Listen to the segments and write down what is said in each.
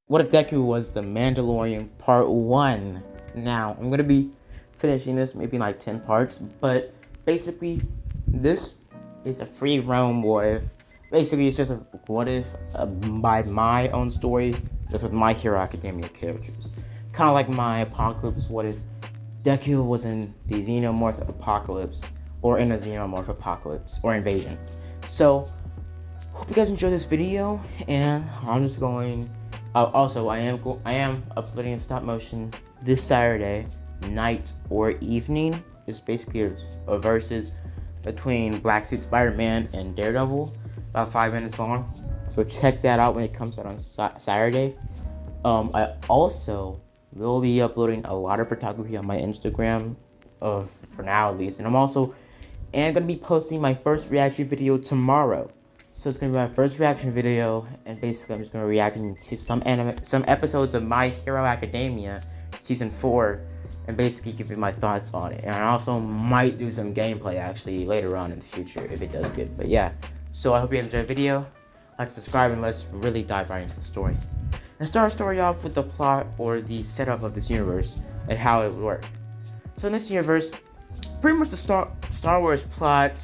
What if Deku was the Mandalorian Part 1? Now, I'm going to be finishing this maybe in like 10 parts, but basically, this is a free roam what if. Basically, it's just a what if by my own story, just with My Hero Academia characters. Kind of like my Apocalypse what if Deku was in the Xenomorph Apocalypse, or in a Xenomorph Apocalypse, or Invasion. So, hope you guys enjoyed this video, and I'm just going. Also, I am uploading a stop motion this Saturday night or evening. It's basically a versus between Black Suit Spider-Man and Daredevil, about 5 minutes long. So check that out when it comes out on Saturday. I also will be uploading a lot of photography on my Instagram, for now at least, and I'm gonna be posting my first reaction video tomorrow. So it's gonna be my first reaction video, and basically I'm just gonna be reacting to some episodes of My Hero Academia season 4, and basically give you my thoughts on it. And I also might do some gameplay actually later on in the future if it does good. But yeah, so I hope you guys enjoyed the video. Like, subscribe, and let's really dive right into the story. Let's start our story off with the plot or the setup of this universe and how it would work. So in this universe, pretty much the Star Wars plot,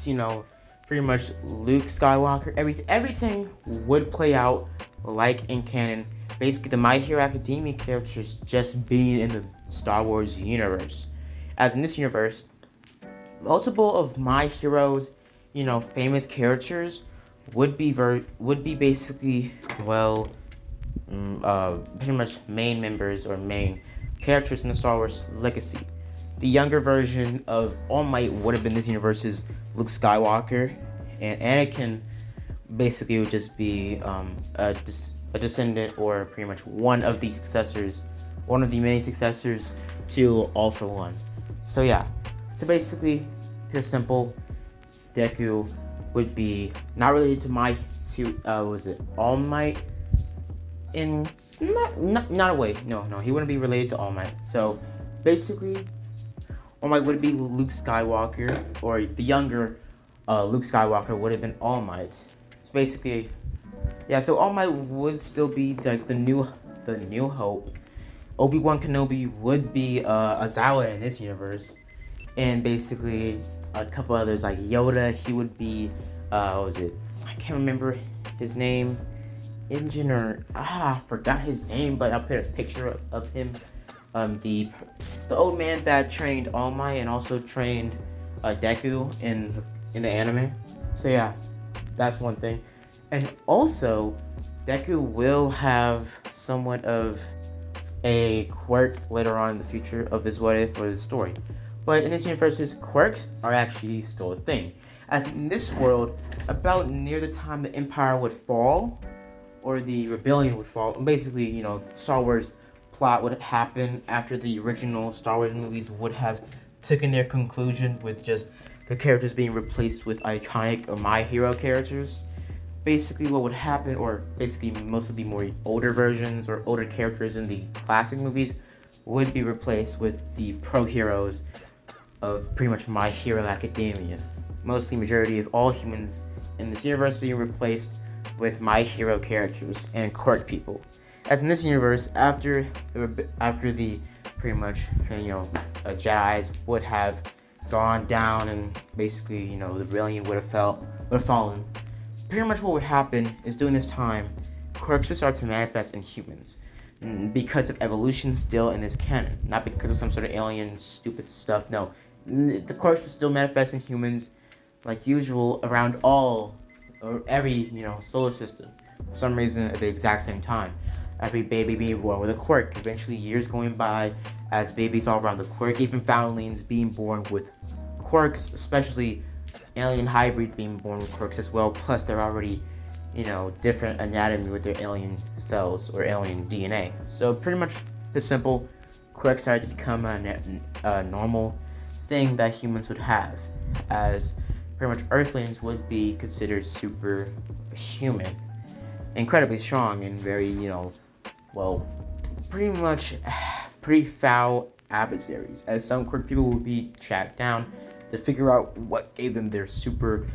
pretty much Luke Skywalker, everything would play out like in canon. Basically, the My Hero Academia characters just being in the Star Wars universe. As in this universe, multiple of My Hero's, famous characters would be basically, pretty much main members or main characters in the Star Wars legacy. The younger version of All Might would have been this universe's Luke Skywalker, and Anakin basically would just be a descendant, or pretty much one of the many successors to All for One. So yeah, so basically, pure simple, Deku would be not related to All Might, in not a way. No, he wouldn't be related to All Might. So basically, All Might would be Luke Skywalker, or the younger Luke Skywalker would have been All Might. So basically, yeah. So All Might would still be like the New Hope. Obi-Wan Kenobi would be Azawa in this universe, and basically a couple others like Yoda. He would be I can't remember his name. Forgot his name, but I'll put a picture of him. The old man that trained All Might and also trained Deku in the anime. So yeah, that's one thing. And also, Deku will have somewhat of a quirk later on in the future of his what if or the story. But in this universe, his quirks are actually still a thing. As in this world, about near the time the Empire would fall, or the rebellion would fall, basically, Star Wars plot would happen after the original Star Wars movies would have taken their conclusion with just the characters being replaced with iconic or My Hero characters. Basically what would happen, or basically most of the more older versions or older characters in the classic movies would be replaced with the pro heroes of pretty much My Hero Academia. Mostly majority of all humans in this universe being replaced with My Hero characters and quirk people. As in this universe, after the pretty much Jedi's would have gone down, and basically the rebellion would have fallen. Pretty much what would happen is during this time, quirks would start to manifest in humans because of evolution still in this canon, not because of some sort of alien stupid stuff. No, the quirks would still manifest in humans like usual around all or every solar system for some reason at the exact same time. Every baby being born with a quirk. Eventually, years going by as babies all around the quirk, even foundlings being born with quirks, especially alien hybrids being born with quirks as well. Plus, they're already, different anatomy with their alien cells or alien DNA. So pretty much it's simple. Quirks started to become a normal thing that humans would have, as pretty much Earthlings would be considered superhuman, incredibly strong, and very, pretty foul adversaries, as some quirk people would be tracked down to figure out what gave them their super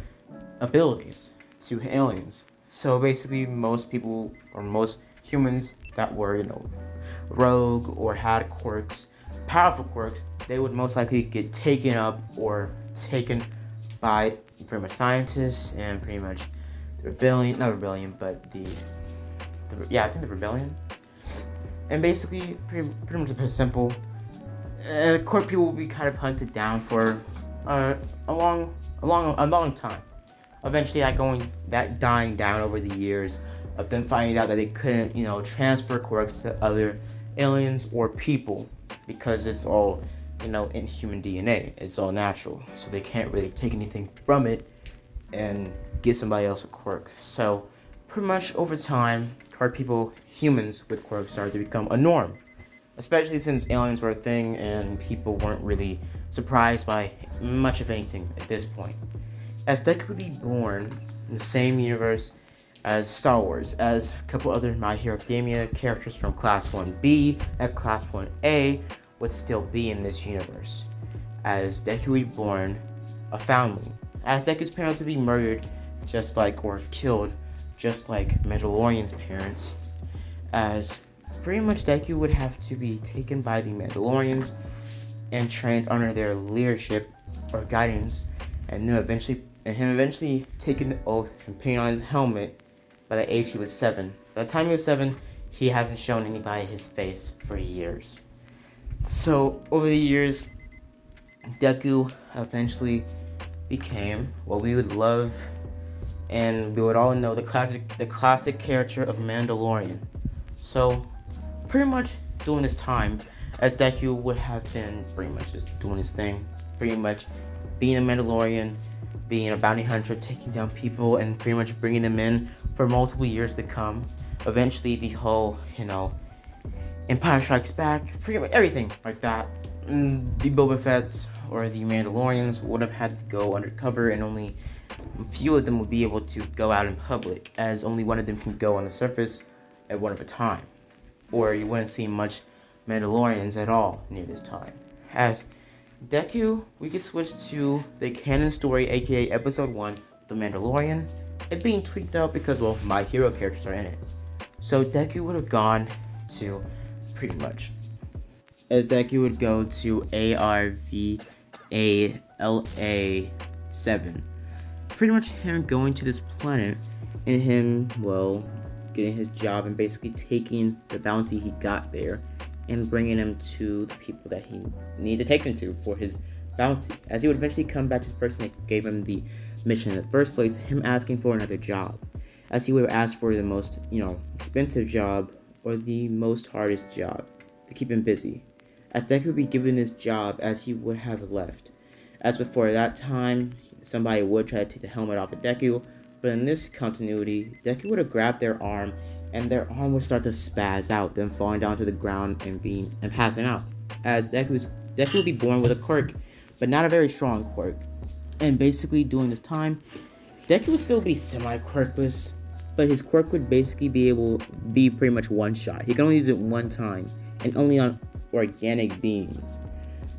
abilities to aliens. So basically, most people, or most humans that were, rogue or had quirks, powerful quirks, they would most likely get taken up or taken by pretty much scientists and pretty much the rebellion, not rebellion, but I think the rebellion. And basically, pretty much to put it simple, quirk people will be kind of hunted down for a long time. Eventually, that dying down over the years of them finding out that they couldn't, transfer quirks to other aliens or people because it's all, in human DNA. It's all natural, so they can't really take anything from it and give somebody else a quirk. So, pretty much over time, quirk people, humans with quirks, started to become a norm. Especially since aliens were a thing and people weren't really surprised by much of anything at this point. As Deku would be born in the same universe as Star Wars, as a couple other My Hero Academia characters from Class 1B and Class 1A would still be in this universe. As Deku would be born a foundling. As Deku's parents would be murdered or killed just like Mandalorian's parents. As pretty much Daku would have to be taken by the Mandalorians and trained under their leadership or guidance, and him eventually taking the oath and putting on his helmet by the age he was 7. By the time he was 7, he hasn't shown anybody his face for years. So over the years, Deku eventually became what we would love and we would all know, the classic character of Mandalorian. So pretty much during this time, as Daku would have been pretty much just doing his thing, pretty much being a Mandalorian, being a bounty hunter, taking down people, and pretty much bringing them in for multiple years to come. Eventually, the whole, Empire Strikes Back, pretty much everything like that. The Boba Fett's or the Mandalorians would have had to go undercover, and only a few of them would be able to go out in public, as only one of them can go on the surface at one of a time. Or you wouldn't see much Mandalorians at all near this time. As Deku, we could switch to the canon story, aka episode 1, The Mandalorian. It being tweaked out because, My Hero characters are in it. So Deku would have gone to, pretty much, as Deku would go to ARVALA7. Pretty much him going to this planet and him, getting his job and basically taking the bounty he got there and bringing him to the people that he needed to take him to for his bounty. As he would eventually come back to the person that gave him the mission in the first place, him asking for another job. As he would have asked for the most, expensive job or the most hardest job to keep him busy. As Deku would be given this job as he would have left. As before that time, somebody would try to take the helmet off of Deku, but in this continuity, Deku would have grabbed their arm and their arm would start to spaz out, then falling down to the ground and passing out. As Deku would be born with a quirk, but not a very strong quirk. And basically during this time, Deku would still be semi-quirkless, but his quirk would basically be pretty much one shot. He can only use it one time, and only on organic beings.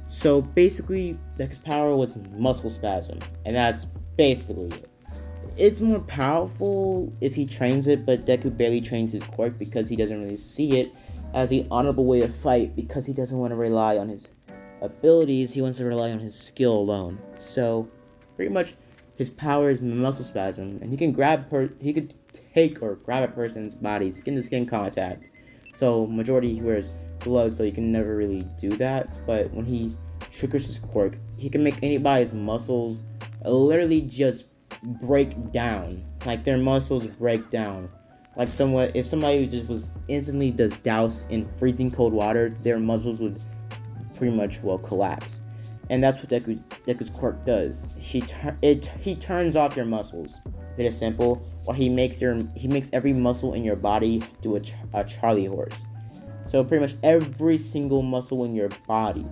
So basically, Deku's power was muscle spasm, and that's basically it. It's more powerful if he trains it, but Deku barely trains his quirk because he doesn't really see it as the honorable way to fight, because he doesn't want to rely on his abilities, he wants to rely on his skill alone. So, pretty much, his power is muscle spasm, and he can take or grab a person's body, skin-to-skin contact. So, majority he wears gloves, so he can never really do that, but when he triggers his quirk, he can make anybody's muscles literally just break down, like their muscles break down, like if somebody just was instantly doused in freezing cold water, their muscles would pretty much collapse. And that's what Deku's quirk does. He turns off your muscles. It is simple. Or he makes every muscle in your body do a Charlie horse. So pretty much every single muscle in your body,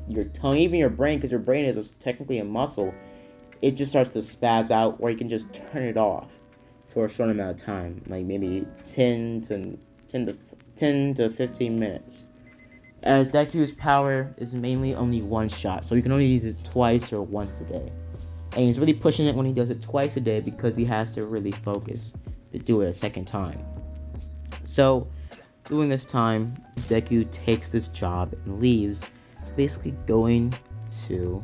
your tongue, even your brain, because your brain is technically a muscle, it just starts to spaz out, or you can just turn it off for a short amount of time, like maybe 10 to 15 minutes. As Deku's power is mainly only one shot, so you can only use it twice or once a day. And he's really pushing it when he does it twice a day because he has to really focus to do it a second time. So During this time, Deku takes this job and leaves, basically going to...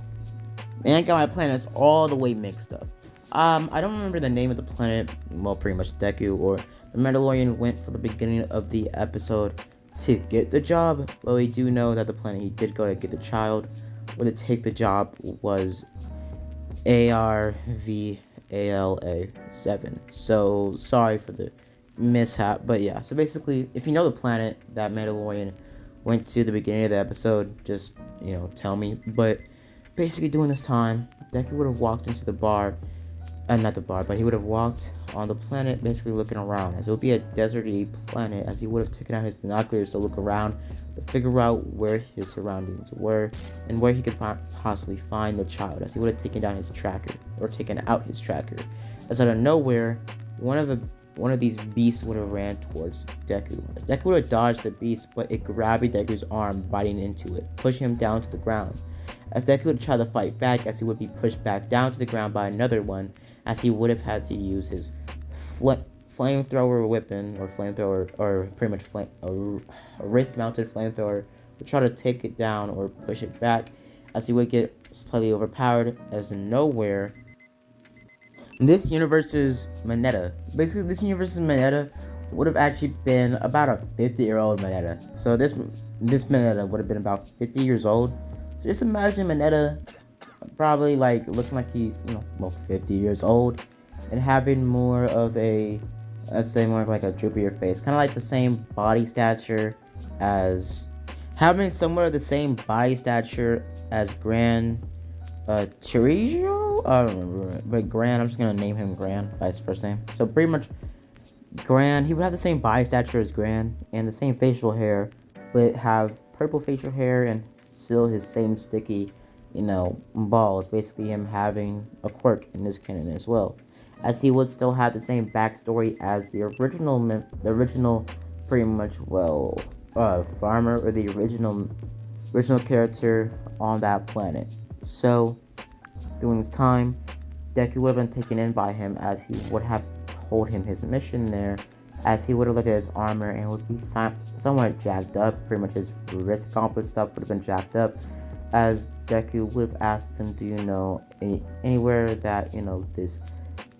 Man, I got my planets all the way mixed up. I don't remember the name of the planet. Well, pretty much Deku or the Mandalorian went for the beginning of the episode to get the job. But we do know that the planet he did go to get the child or to take the job was ARVALA 7. So sorry for the mishap, but yeah. So basically, if you know the planet that Mandalorian went to the beginning of the episode, just tell me. But basically, during this time, Deku would have walked into the bar. Not the bar, but he would have walked on the planet basically looking around, as it would be a deserty planet, as he would have taken out his binoculars to look around to figure out where his surroundings were and where he could possibly find the child, as he would have taken out his tracker, as out of nowhere one of these beasts would have ran towards Deku, as Deku would have dodged the beast, but it grabbed Deku's arm, biting into it, pushing him down to the ground. As Deku would try to fight back, as he would be pushed back down to the ground by another one, as he would have had to use his flamethrower weapon, or flamethrower, or pretty much a wrist-mounted flamethrower, to try to take it down or push it back, as he would get slightly overpowered, as nowhere. This universe's Mineta. Basically, this universe's Mineta would have actually been about a 50-year-old Mineta. So this Mineta would have been about 50 years old. So just imagine Mineta probably looking like he's 50 years old and having more of a, let's say, more of like a droopier face, kind of like the same body stature as having somewhat of the same body stature as Gran Turismo. I don't remember, but Gran, I'm just gonna name him Gran by his first name. So pretty much Gran, he would have the same body stature as Gran and the same facial hair, but have purple facial hair and still his same sticky, balls. Basically him having a quirk in this canon as well, as he would still have the same backstory as the original pretty much farmer, or the original character on that planet. So during this time, Deku would have been taken in by him, as he would have told him his mission there, as he would have looked at his armor and would be somewhat jacked up. Pretty much his wrist gauntlet stuff would have been jacked up, as Deku would have asked him, do you know anywhere that this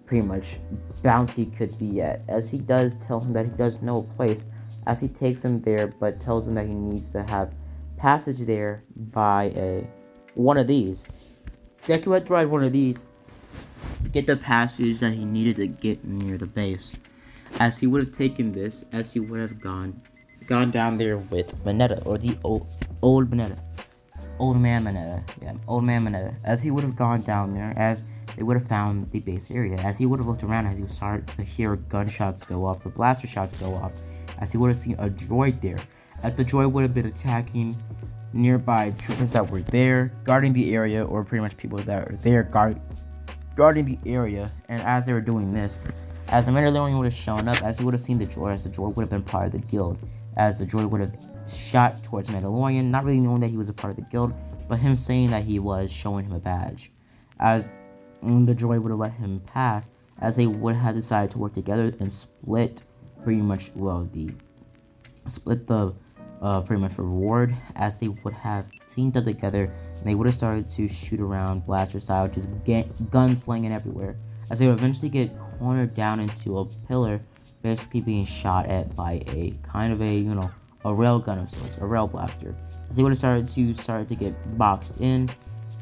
pretty much bounty could be at, as he does tell him that he does know a place, as he takes him there, but tells him that he needs to have passage there by one of these. Deku had to ride one of these to get the passage that he needed to get near the base, as he would have taken this, as he would have gone down there with Mineta, or the old man Mineta, as he would have gone down there, as they would have found the base area, as he would have looked around, as he would start to hear gunshots go off, or blaster shots go off, as he would have seen a droid there, as the droid would have been attacking nearby troopers that were there, guarding the area, or pretty much people that were there guarding the area. And as they were doing this, as the Mandalorian would have shown up, as he would have seen the droid, as the droid would have been part of the guild, as the droid would have shot towards Mandalorian, not really knowing that he was a part of the guild, but him saying that he was, showing him a badge, as the droid would have let him pass, as they would have decided to work together and split pretty much the pretty much reward, as they would have teamed up together, and they would have started to shoot around blaster style, just gunslinging everywhere, as they would eventually get cornered down into a pillar, basically being shot at by a kind of a rail gun of sorts, a rail blaster, as they would have started to get boxed in,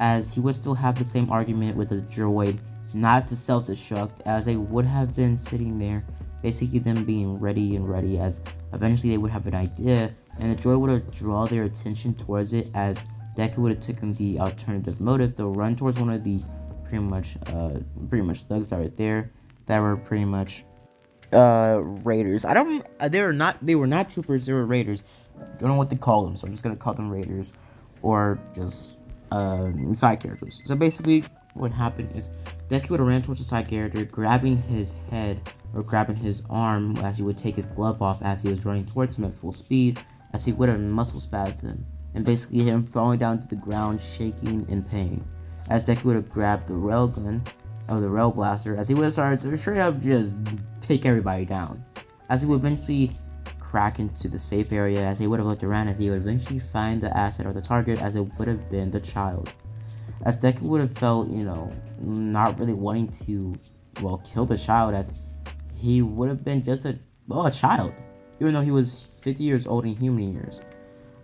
as he would still have the same argument with the droid not to self-destruct, as they would have been sitting there, basically them being ready, as eventually they would have an idea, and the droid would have drawn their attention towards it, as Deku would have taken the alternative motive to run towards one of the pretty much thugs that were there, that were pretty much raiders. They were not troopers, they were raiders. Don't know what to call them, so I'm just gonna call them raiders, or just side characters. So basically what happened is Deku would have ran towards the side character, grabbing his head or grabbing his arm, as he would take his glove off as he was running towards him at full speed, as he would have muscle spazzed him, and basically him falling down to the ground shaking in pain, as Deku would have grabbed the rail gun of the rail blaster, as he would have started to straight up just take everybody down, as he would eventually crack into the safe area, as he would have looked around, as he would eventually find the asset or the target, as it would have been the child. As Deku would have felt, not really wanting to, kill the child, as he would have been just a child, even though he was 50 years old in human years.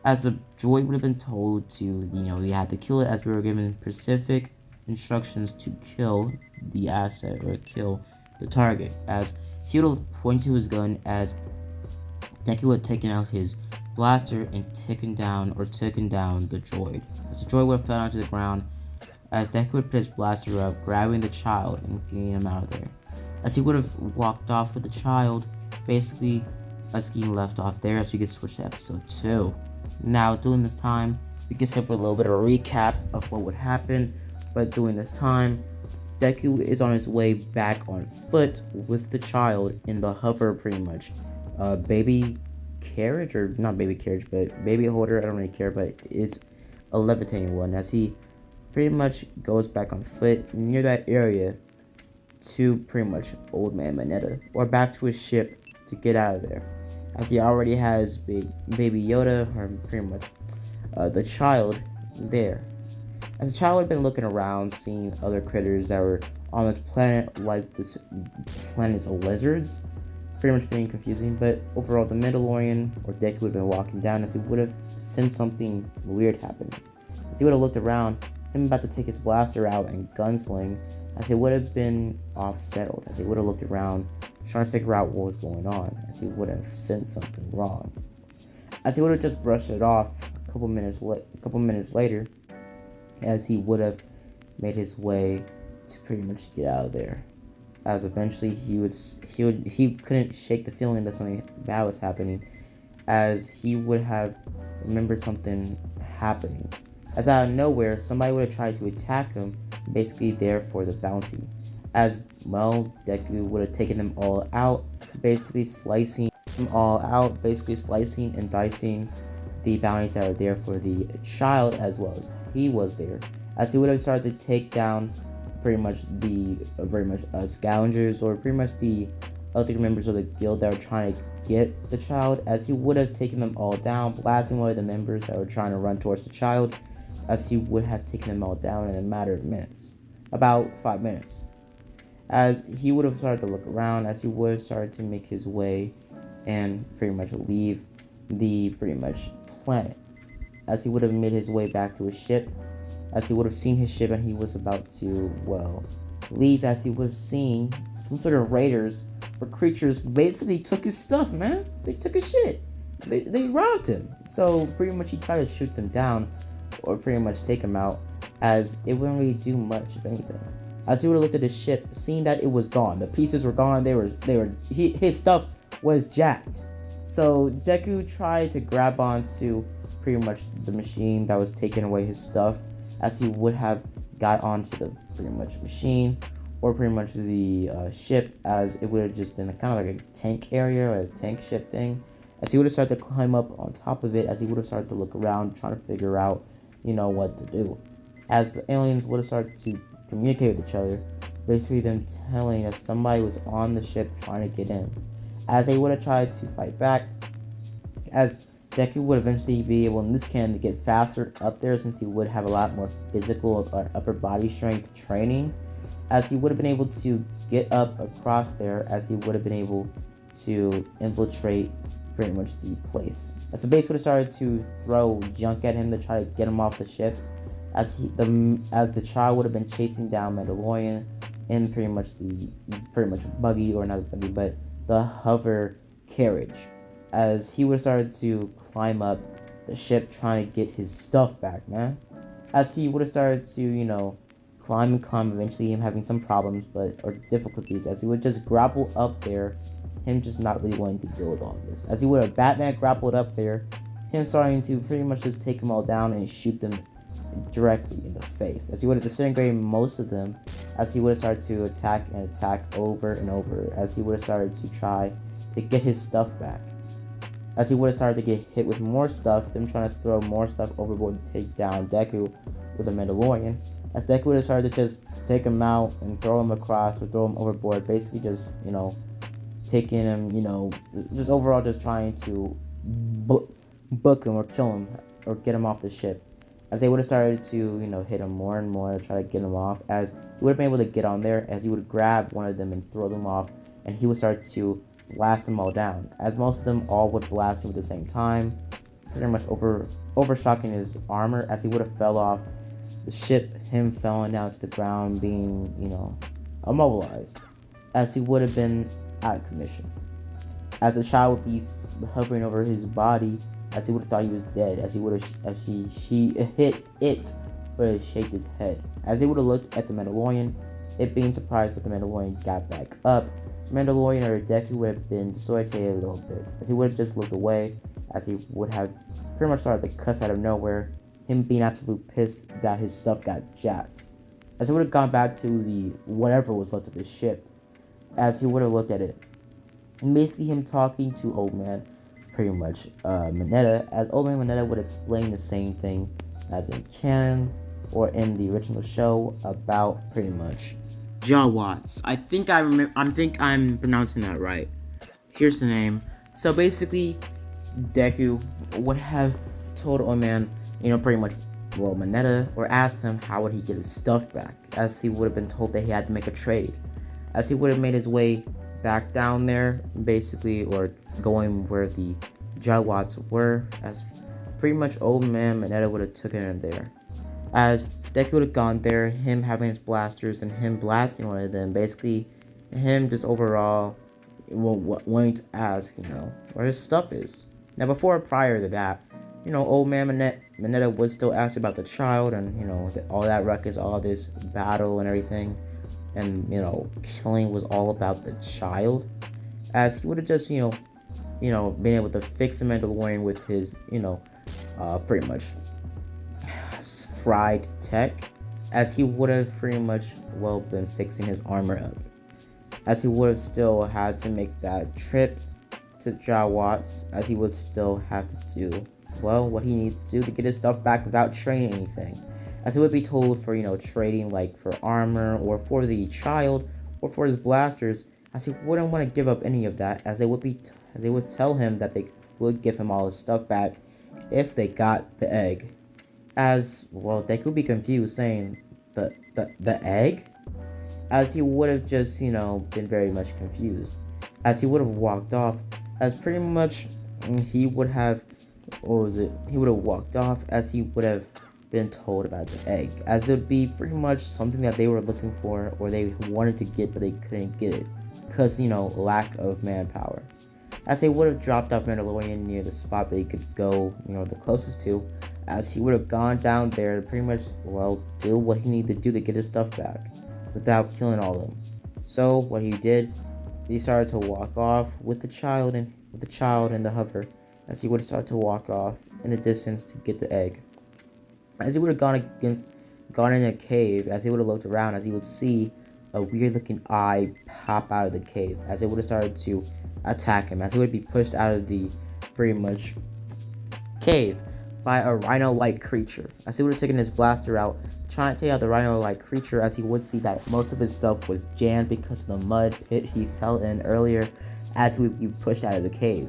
As the droid would have been told to, he had to kill it, as we were given specific instructions to kill the asset or kill the target. As he would point to his gun, as Deku had taken out his blaster and taken down the droid. As the droid would have fell onto the ground, as Deku would put his blaster up, grabbing the child and getting him out of there. As he would have walked off with the child, basically us getting left off there, as we could switch to episode 2. Now, during this time, we can skip a little bit of a recap of what would happen, but during this time, Deku is on his way back on foot with the child in the hover, pretty much. Baby carriage, or not baby carriage, but baby holder, I don't really care, but it's a levitating one, as he pretty much goes back on foot near that area to pretty much Old Man Mineta, or back to his ship to get out of there, as he already has baby Yoda, or pretty much the child there. As the child had been looking around, seeing other critters that were on this planet, like this planet's lizards, pretty much being confusing, but overall the Mandalorian, or Deku, would have been walking down, as he would have sensed something weird happening. As he would have looked around, him about to take his blaster out and gunsling, as he would have been off settled, as he would have looked around, trying to figure out what was going on, as he would have sensed something wrong. As he would have just brushed it off a couple minutes later, as he would have made his way to pretty much get out of there. As eventually he couldn't shake the feeling that something bad was happening, as he would have remembered something happening. As out of nowhere, somebody would have tried to attack him, basically there for the bounty. As well, Deku would have taken them all out, basically slicing and dicing the bounties that are there for the child, as well as he was there. As he would have started to take down pretty much scavengers, or pretty much the other members of the guild that were trying to get the child, as he would have taken them all down, blasting one of the members that were trying to run towards the child, as he would have taken them all down in a matter of minutes, about 5 minutes. As he would have started to look around, as he would have started to make his way and pretty much leave the pretty much planet, as he would have made his way back to his ship, as he would have seen his ship and he was about to, leave, as he would have seen some sort of raiders or creatures basically took his stuff, man. They took his shit. They robbed him. So pretty much he tried to shoot them down, or pretty much take him out, as it wouldn't really do much of anything. As he would have looked at his ship, seeing that it was gone, the pieces were gone, his stuff was jacked. So Deku tried to grab onto pretty much the machine that was taking away his stuff, as he would have got onto the pretty much machine, or pretty much the ship, as it would have just been kind of like a tank area or a tank ship thing. As he would have started to climb up on top of it, as he would have started to look around, trying to figure out, what to do. As the aliens would have started to communicate with each other, basically them telling that somebody was on the ship trying to get in. As they would have tried to fight back, as Deku would eventually be able, in this canon, to get faster up there, since he would have a lot more physical or upper body strength training, as he would have been able to get up across there, as he would have been able to infiltrate pretty much the place. As the base would have started to throw junk at him to try to get him off the ship, as the child would have been chasing down Mandalorian in pretty much buggy, or not a buggy, but the hover carriage, as he would have started to climb up the ship trying to get his stuff back, man. As he would have started to, climb, eventually him having some problems, or difficulties, as he would just grapple up there, him just not really wanting to deal with all of this. As he would have Batman grappled up there, him starting to pretty much just take them all down and shoot them directly in the face, as he would have disintegrated most of them, as he would have started to attack over and over, as he would have started to try to get his stuff back, as he would have started to get hit with more stuff, them trying to throw more stuff overboard to take down Deku with a Mandalorian, as Deku would have started to just take him out and throw him across or throw him overboard, basically just, taking him, just overall just trying to book him or kill him or get him off the ship. As they would have started to, hit him more and more, try to get him off, as he would have been able to get on there, as he would grab one of them and throw them off, and he would start to blast them all down, as most of them all would blast him at the same time, pretty much overshocking his armor, as he would have fell off the ship, him falling down to the ground, being, immobilized, as he would have been out of commission. As the child would be hovering over his body, as he would have thought he was dead, as he would have, as she hit it, would have shaken his head. As he would have looked at the Mandalorian, it being surprised that the Mandalorian got back up, so Mandalorian or Daku would have been disoriented a little bit, as he would have just looked away, as he would have pretty much started to cuss out of nowhere, him being absolutely pissed that his stuff got jacked. As he would have gone back to the whatever was left of his ship, as he would have looked at it, and basically him talking to Old Man, pretty much Mineta, as Old Man Mineta would explain the same thing as in canon or in the original show about pretty much Jawas. I think I'm pronouncing that right. Here's the name. So basically, Daku would have told Old Man, pretty much, well, Mineta, or asked him how would he get his stuff back, as he would have been told that he had to make a trade, as he would have made his way back down there, basically, or going where the Jawas were, as pretty much Old Man Mineta would have taken him there. As Daku would have gone there, him having his blasters and him blasting one of them, basically him just overall wanting to ask, where his stuff is. Now, prior to that, Old Man Mineta would still ask about the child and, all that ruckus, all this battle and everything, and, killing was all about the child, as he would have just, been able to fix the Mandalorian with his, pretty much fried tech, as he would have pretty much, been fixing his armor up, as he would have still had to make that trip to Jawas, as he would still have to do, what he needs to do to get his stuff back without trading anything, as he would be told for, trading like for armor or for the child or for his blasters, as he wouldn't want to give up any of that, as they would tell him that they would give him all his stuff back if they got the egg. As they could be confused, saying the egg, as he would have just been very much confused, as he would have walked off, as pretty much he would have walked off, as he would have been told about the egg, as it would be pretty much something that they were looking for or they wanted to get but they couldn't get it because lack of manpower, as they would have dropped off Mandalorian near the spot that he could go the closest to, as he would have gone down there to pretty much do what he needed to do to get his stuff back without killing all of them. So what he did, he started to walk off with the child and the hover, as he would start to walk off in the distance to get the egg. As he would have gone in a cave, as he would have looked around, as he would see a weird looking eye pop out of the cave, as it would have started to attack him, as he would be pushed out of the pretty much cave by a rhino-like creature, as he would have taken his blaster out, trying to take out the rhino-like creature, as he would see that most of his stuff was jammed because of the mud pit he fell in earlier, as he would be pushed out of the cave.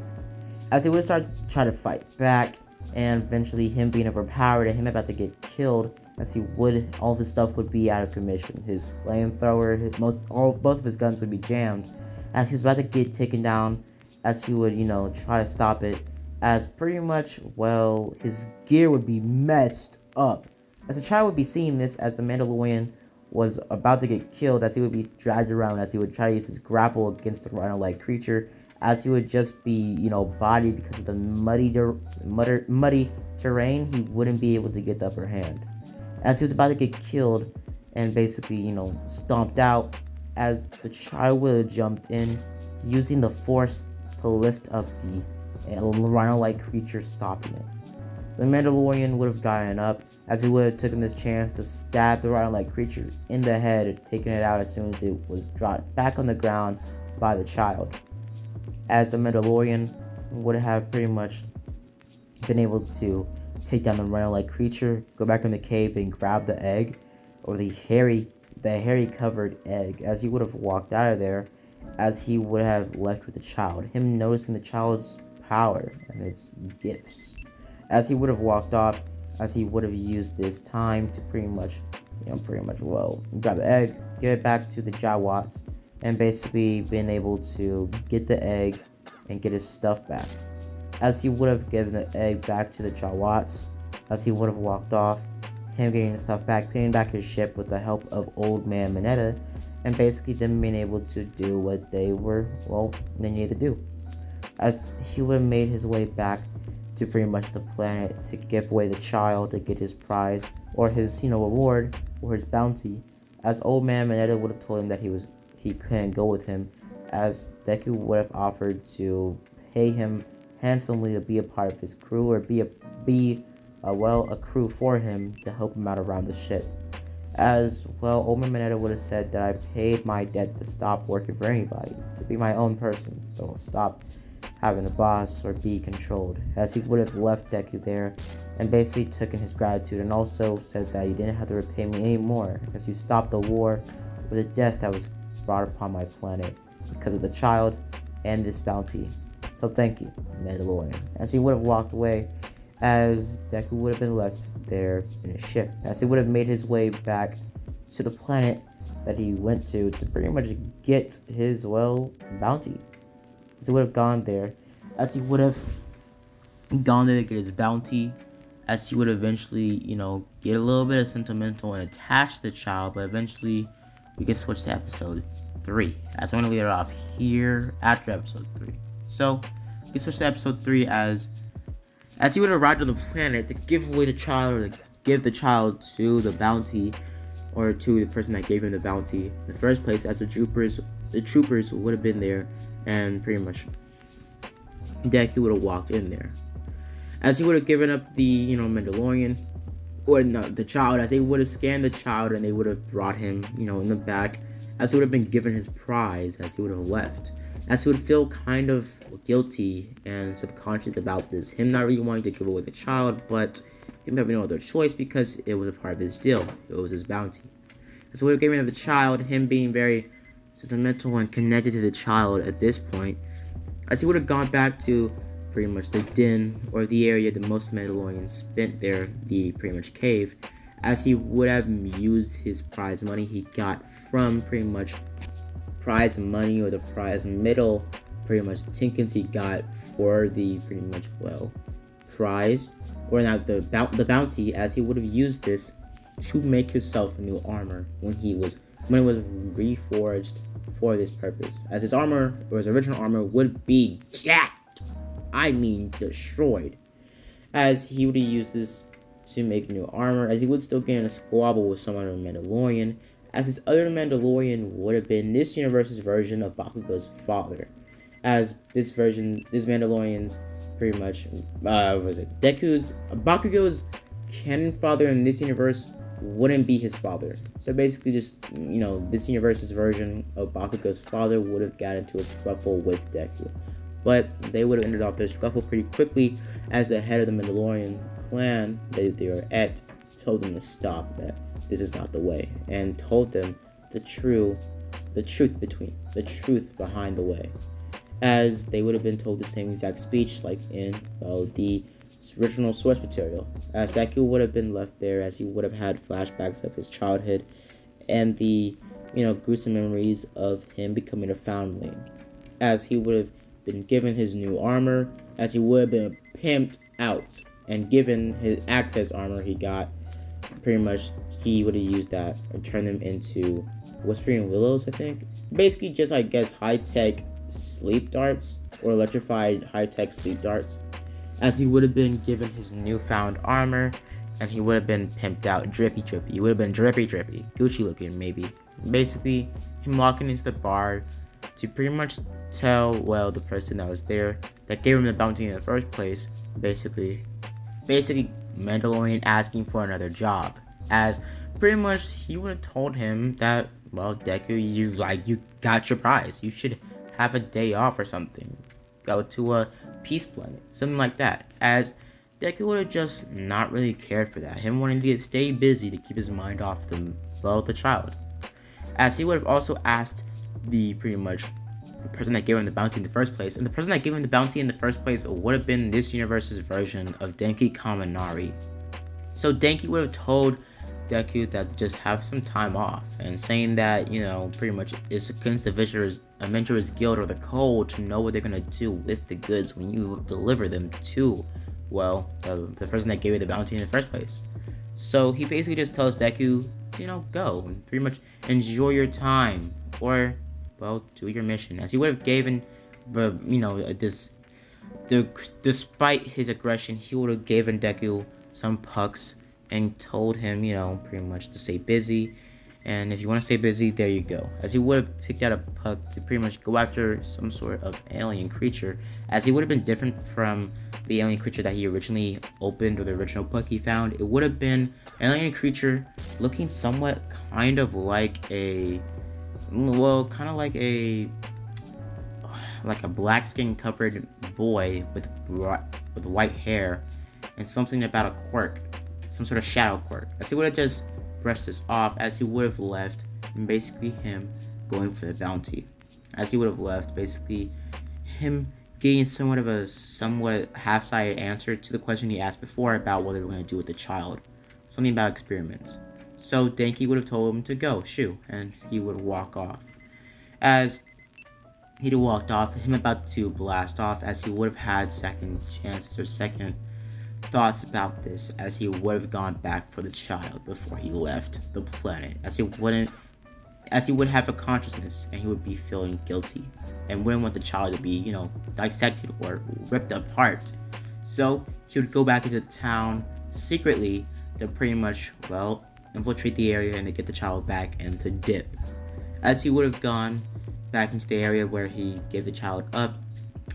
As he would start trying to fight back, and eventually him being overpowered and him about to get killed, as all of his stuff would be out of commission. His flamethrower, both of his guns would be jammed, as he was about to get taken down, as he would, try to stop it, as pretty much, his gear would be messed up. As the child would be seeing this, as the Mandalorian was about to get killed, as he would be dragged around, as he would try to use his grapple against the rhino-like creature, as he would just be, bodied because of the muddy terrain, he wouldn't be able to get the upper hand. As he was about to get killed and basically, stomped out, as the child would have jumped in, using the force to lift up the rhino-like creature, stopping it. The Mandalorian would have gotten up, as he would have taken this chance to stab the rhino-like creature in the head, taking it out as soon as it was dropped back on the ground by the child. As the Mandalorian would have pretty much been able to take down the rhino-like creature, go back in the cave and grab the egg, or the hairy covered egg, as he would have walked out of there, as he would have left with the child, him noticing the child's power and its gifts. As he would have walked off, as he would have used this time to pretty much, well, grab the egg, give it back to the Jawas, and basically been able to get the egg and get his stuff back. As he would have given the egg back to the Jawas, as he would have walked off, him getting his stuff back, putting back his ship with the help of Old Man Mineta, and basically them being able to do what they needed to do. As he would have made his way back to pretty much the planet to give away the child to get his prize or his reward or his bounty, as Old Man Mineta would have told him that he couldn't go with him, as Deku would have offered to pay him handsomely to be a part of his crew or be a crew for him to help him out around the ship. As well, Old Man Mineta would have said that I paid my debt to stop working for anybody, to be my own person, so stop having a boss or be controlled, as he would have left Deku there and basically took in his gratitude and also said that you didn't have to repay me anymore as you stopped the war or the death that was brought upon my planet because of the child and this bounty. So thank you, Mandalorian. As he would have walked away, as Deku would have been left there in his ship, as he would have made his way back to the planet that he went to pretty much get his bounty. As he would have gone there, as he would have gone there to get his bounty, as he would eventually, get a little bit of sentimental and attach the child, but eventually we can switch to episode 3. As I'm going to lead it off here after episode 3. So, we switch to episode 3 as he would arrive on the planet to give away the child or to give the child to the bounty or to the person that gave him the bounty in the first place, as the troopers would have been there and pretty much Deku would have walked in there. As he would have given up the, Mandalorian, or no, the child, as they would have scanned the child and they would have brought him, in the back, as he would have been given his prize, as he would have left. As he would feel kind of guilty and subconscious about this, him not really wanting to give away the child, but him having no other choice because it was a part of his deal. It was his bounty. As he would have given him the child, him being very sentimental and connected to the child at this point, as he would have gone back to pretty much the den or the area that most Mandalorians spent there, the pretty much cave, as he would have used his prize money he got from pretty much prize money or the prize medal, pretty much tinkins he got for the pretty much prize or not the bounty, as he would have used this to make himself a new armor when it was reforged for this purpose, as his armor or his original armor would be jacked, destroyed, as he would have used this to make new armor, as he would still get in a squabble with some other Mandalorian, as his other Mandalorian would have been this universe's version of Bakugo's father, as this Mandalorian's pretty much Bakugo's canon father in this universe wouldn't be his father. So basically just, this universe's version of Bakugo's father would have got into a scuffle with Deku. But they would have ended off their scuffle pretty quickly, as the head of the Mandalorian clan they were at told them to stop, that this is not the way, and told them the truth behind the way. As they would have been told the same exact speech like in the original source material, as Daku would have been left there, as he would have had flashbacks of his childhood and the gruesome memories of him becoming a foundling, as he would have been given his new armor, as he would have been pimped out and given his access armor he got. Pretty much he would have used that and turned them into Whispering Willows, I think. Basically just, I guess, high-tech sleep darts or electrified high-tech sleep darts, as he would have been given his newfound armor and he would have been pimped out, drippy. He would have been drippy, Gucci looking maybe. Basically, him walking into the bar to pretty much tell, the person that was there that gave him the bounty in the first place, basically Mandalorian asking for another job, as pretty much he would have told him that, Deku, you got your prize, you should have a day off or something, go to a peace planet, something like that, as Deku would have just not really cared for that, him wanting to stay busy to keep his mind off the child, as he would have also asked the pretty much the person that gave him the bounty in the first place. And the person that gave him the bounty in the first place would have been this universe's version of Denki Kaminari. So Denki would have told Daku that to just have some time off, and saying that, you know, pretty much it's against the Adventurers Guild or the code to know what they're gonna do with the goods when you deliver them to, well, the person that gave you the bounty in the first place. So he basically just tells Daku, you know, go and pretty much enjoy your time, or, well, do your mission. As he would have given, you know, despite his aggression, he would have given Daku some pucks and told him, you know, pretty much to stay busy. And if you want to stay busy, there you go. As he would have picked out a puck to pretty much go after some sort of alien creature, as he would have been different from the alien creature that he originally opened, or the original puck he found. It would have been an alien creature looking somewhat kind of like a, well, kind of like a black skin covered boy with white hair, and something about a quirk, some sort of shadow quirk. As he would have just brushed this off, as he would have left, and basically him going for the bounty. As he would have left, basically him getting somewhat half-sided answer to the question he asked before about what they were going to do with the child. Something about experiments. So Denki would have told him to go, shoo, and he would walk off. As he'd walked off, him about to blast off, as he would have had second chances or second thoughts about this, as he would have gone back for the child before he left the planet, as he would have a consciousness, and he would be feeling guilty and wouldn't want the child to be, you know, dissected or ripped apart. So he would go back into the town secretly to pretty much, well, infiltrate the area and to get the child back and to dip. As he would have gone back into the area where he gave the child up,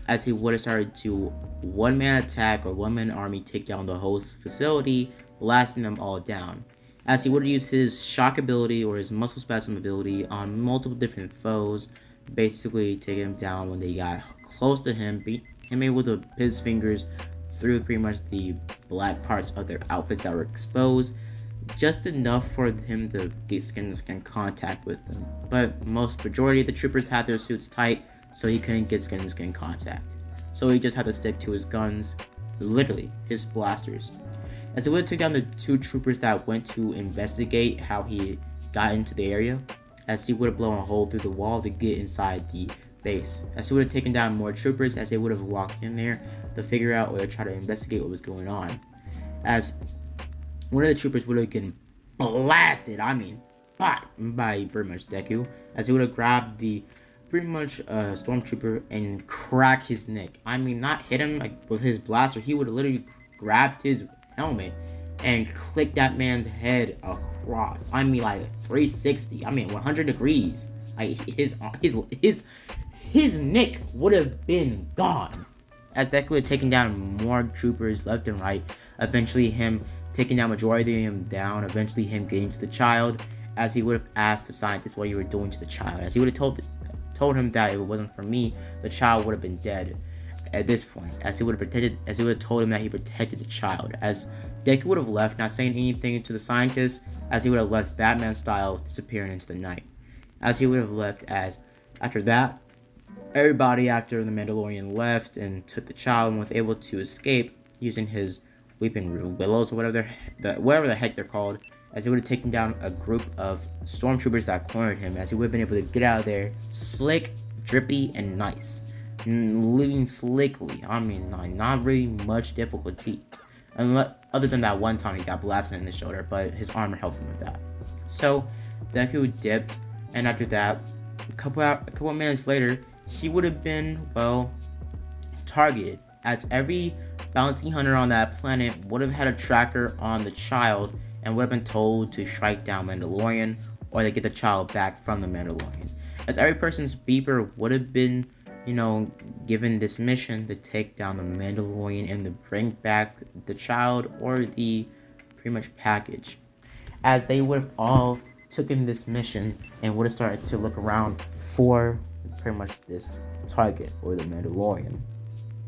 as he would have started to one-man attack or one-man army take down the host facility, blasting them all down. As he would have used his shock ability or his muscle spasm ability on multiple different foes, basically taking them down when they got close to him, him able to put his fingers through pretty much the black parts of their outfits that were exposed, just enough for him to get skin-to-skin contact with them. But majority of the troopers had their suits tight, so he couldn't get skin-to-skin contact. So he just had to stick to his guns, literally, his blasters. As he would have took down the two troopers that went to investigate how he got into the area, as he would have blown a hole through the wall to get inside the base. As he would have taken down more troopers, as they would have walked in there to figure out or to try to investigate what was going on. As one of the troopers would have gotten blasted, by pretty much Daku, as he would have grabbed the pretty much stormtrooper and crack his neck. Not hit him like with his blaster. He would have literally grabbed his helmet and clicked that man's head across. Like 360. 100 degrees. Like his neck would have been gone. As Daku had taken down more troopers left and right, eventually him taking down majority of them down, eventually him getting to the child, as he would have asked the scientist what you were doing to the child. As he would have told him that if it wasn't for me, the child would have been dead at this point. As he would have told him that he protected the child. As Daku would have left, not saying anything to the scientist, as he would have left Batman style, disappearing into the night. As he would have left, as after that, everybody after the Mandalorian left and took the child and was able to escape using his weeping willows or whatever the heck they're called, as he would have taken down a group of stormtroopers that cornered him, as he would have been able to get out of there slick, drippy, and nice. Living slickly. Not really much difficulty. Other than that one time he got blasted in the shoulder, but his armor helped him with that. So, Daku dipped, and after that, a couple minutes later, he would have been, well, targeted, as every bounty hunter on that planet would have had a tracker on the child and would have been told to strike down Mandalorian or to get the child back from the Mandalorian. As every person's beeper would have been, given this mission to take down the Mandalorian and to bring back the child or the pretty much package. As they would have all taken this mission and would have started to look around for pretty much this target or the Mandalorian.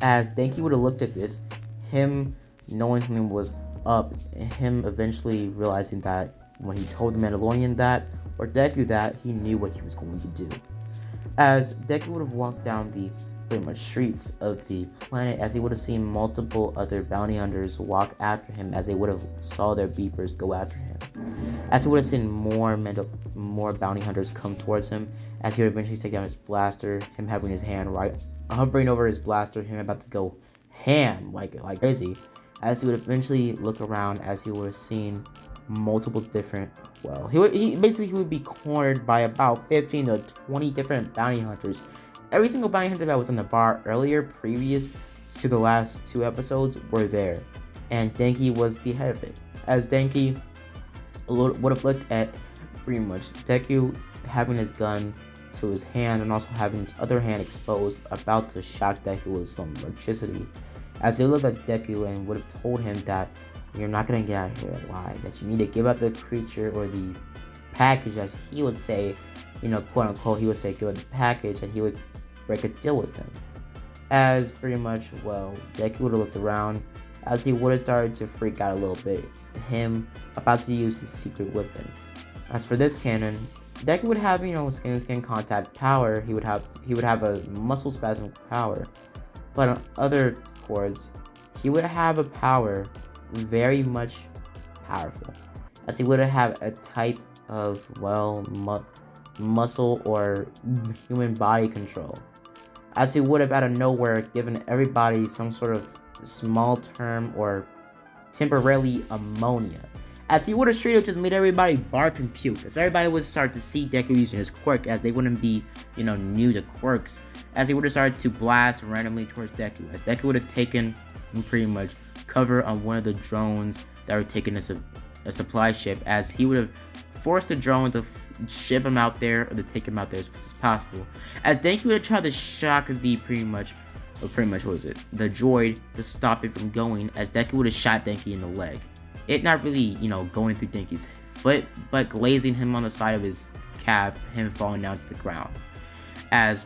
As Denki would have looked at this, him knowing something was up, him eventually realizing that when he told the Mandalorian that, or Daku that, he knew what he was going to do. as Deku would have walked down the pretty much streets of the planet, as he would have seen multiple other bounty hunters walk after him, as they would have saw their beepers go after him, as he would have seen more bounty hunters come towards him, as he would eventually take down his blaster, him having his hand right hovering over his blaster, him about to go ham like crazy, as he would eventually look around, as he would have seen multiple different, well, he would be cornered by about 15 to 20 different bounty hunters. Every single bounty hunter that was in the bar earlier, previous to the last 2 episodes, were there, and Denki was the head of it, as Denki would have looked at pretty much Deku having his gun to his hand and also having his other hand exposed, about to shock Deku with some electricity, as he looked at Deku and would have told him that you're not gonna get out of here alive, that you need to give up the creature or the package, as he would say, quote unquote, he would say give up the package, and he would break a deal with him. As pretty much, well, Deku would have looked around, as he would have started to freak out a little bit, him about to use his secret weapon. As for this cannon, Deku would have, skin to skin contact power, he would have a muscle spasm power, but on other chords, he would have a power very much powerful, as he would have a type of, well, muscle or human body control, as he would have out of nowhere given everybody some sort of small term or temporarily ammonia, as he would have straight up just made everybody barf and puke, as everybody would start to see Deku using his quirk, as they wouldn't be, new to quirks, as he would have started to blast randomly towards Deku, as Deku would have taken pretty much cover on one of the drones that were taking a supply ship, as he would have forced the drone to ship him out there, or to take him out there as fast as possible, as Denki would have tried to shock the the droid to stop it from going, as Deku would have shot Denki in the leg, it not really going through Denki's foot, but glazing him on the side of his calf, him falling down to the ground, as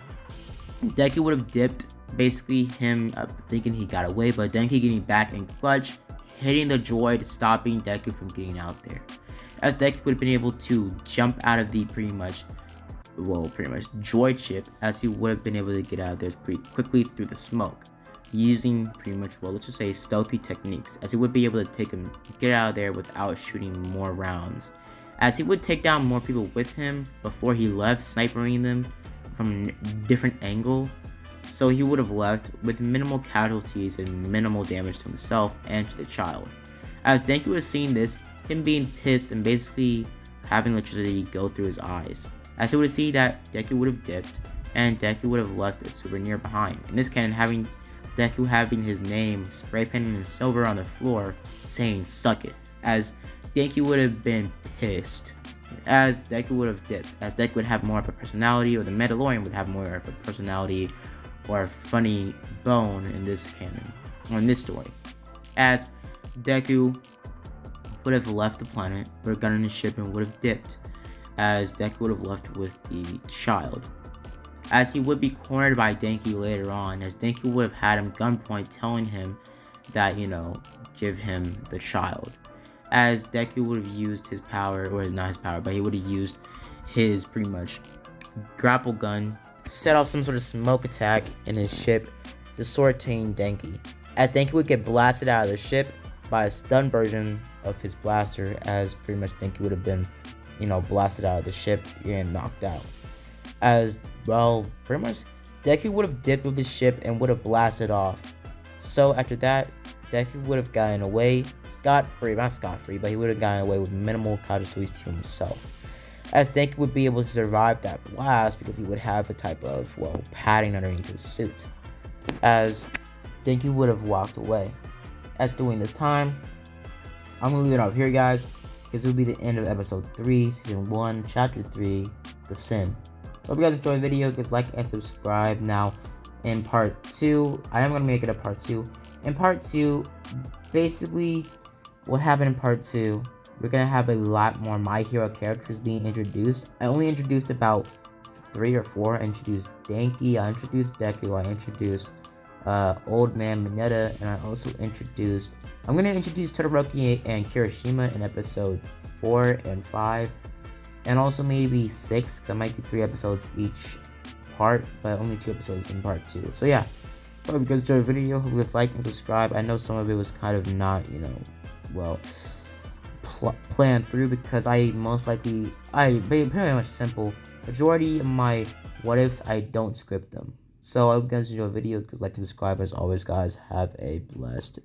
Deku would have dipped, basically him thinking he got away, but Denki getting back in clutch, hitting the droid, stopping Deku from getting out there, as Deku would have been able to jump out of the pretty much droid ship, as he would have been able to get out of there pretty quickly through the smoke, using pretty much, well, let's just say stealthy techniques, as he would be able to get out of there without shooting more rounds, as he would take down more people with him before he left, snipering them from a different angle, so he would have left with minimal casualties and minimal damage to himself and to the child. As Denki would have seen this, him being pissed and basically having electricity go through his eyes, as he would have seen that Deku would have dipped, and Deku would have left a souvenir behind. In this canon, Deku having his name spray painted in silver on the floor, saying "suck it," as Denki would have been pissed, as Deku would have dipped, as Deku would have more of a personality, or the Mandalorian would have more of a personality or a funny bone in this canon, or in this story, as Deku would have left the planet, or gotten in the ship and would have dipped, as Deku would have left with the child, as he would be cornered by Denki later on, as Denki would have had him gunpoint, telling him that, give him the child, as Deku would have used his power, or not his power, but he would have used his pretty much grapple gun to set off some sort of smoke attack in his ship, disorientating Denki, as Denki would get blasted out of the ship by a stun version of his blaster, as pretty much Denki would have been, blasted out of the ship and knocked out, as, well, pretty much Deku would have dipped with the ship and would have blasted off. So after that, Deku would have gotten away scot-free, not scot-free, but he would have gotten away with minimal casualties to himself, as Denki would be able to survive that blast because he would have a type of, well, padding underneath his suit, as Denki would have walked away. As during this time, I'm gonna leave it out here, guys, because it will be the end of episode 3, season 1, chapter 3, The Sin. Hope you guys enjoyed the video. Please like and subscribe. Now, in part 2, I am gonna make it a part 2. In part 2, basically, what happened in part 2, we're gonna have a lot more My Hero characters being introduced. I only introduced about 3 or 4. I introduced Denki, I introduced Deku, I introduced Old Man Mineta, and I also introduced, I'm going to introduce Todoroki and Kirishima in episode 4 and 5, and also maybe 6, because I might do 3 episodes each part, but only 2 episodes in part 2. So yeah, hope you guys enjoyed the video. Hope you guys like and subscribe. I know some of it was kind of not, well, planned through, because I pretty much simple. Majority of my what ifs, I don't script them. So I hope you guys enjoy the video. Like and subscribe as always, guys. Have a blessed